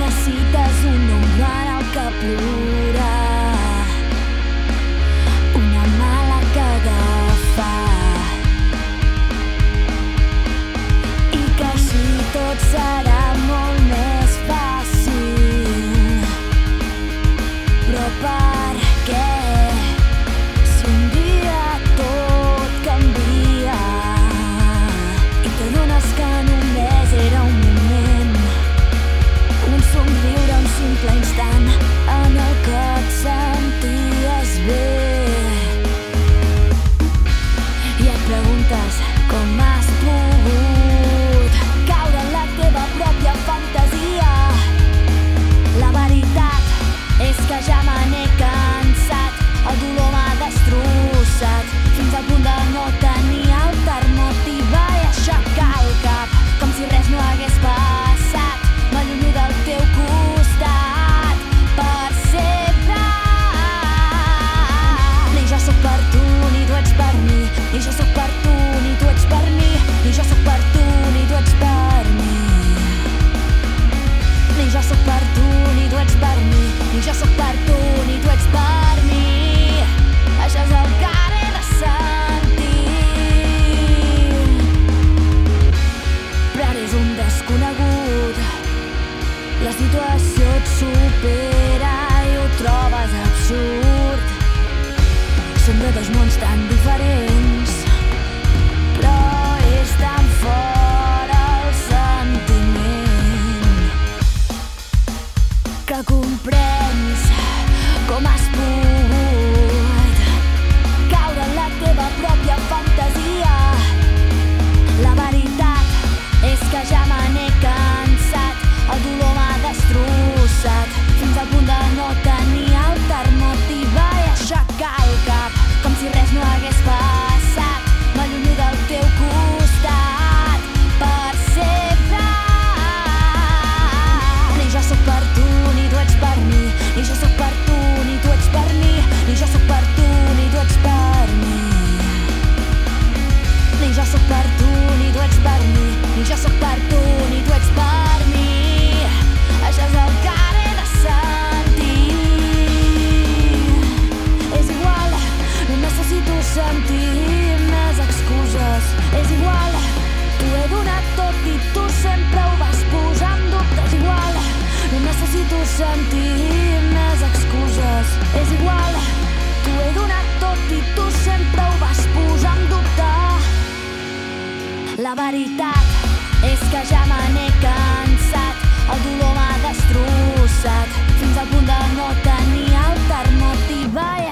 necessites un ombro en el que plora, una mala que agafar, i que així tot serà molt més fàcil. Però per què? Si un dia tot canvia i t'adones que només era un moment, un somriure, un simple instant en el que et senties bé, i et preguntes com has pogut caure en la teva pròpia fantasia. La veritat és que ja me n'he cansat, el dolor m'ha destrossat fins al punt de no tenir alternativa i aixecar el cap com si res no hagués passat. M'allunyo del teu costat per sempre. Ni jo sóc per tu ni tu ets per mi, ni jo sóc per tu ni tu ets per mi, ni jo sóc per tu ni tu ets per mi. Ni jo sóc per tu ni tu ets per mi, ni jo sóc per tu ni tu ets per mi. Això és el que ara he de sentir. Però ara és un desconegut, la situació et supera i ho trobes absurd. Som de dos mons tan diferents, però és tan fort el sentiment que comprens com has pogut caure en la teva pròpia fantasia. La veritat és que ja me n'he cansat, el dolor m'ha destrossat fins al punt de no tenir alternativa i aixecar el cap com si res no hagués passat. M'allunyo del teu costat per sempre. Ni jo sóc per tu ni tu ets per mi, ni jo sóc per tu ni tu ets per mi, ni jo sóc per tu ni tu ets per mi. Ni jo sóc per tu ni tu ets per mi, ni jo sóc per tu ni tu ets per mi. Això és el que ara he de sentir. És igual, no necessito sentir més excuses. És igual, t'ho he donat tot i tu sempre ho vas posar en dubte. És igual, no necessito sentir més excuses. És igual, t'ho he donat tot i tu sempre ho vas posar en dubte. La veritat és que ja me n'he cansat, el dolor m'ha destrossat fins al punt de no tenir alternativa i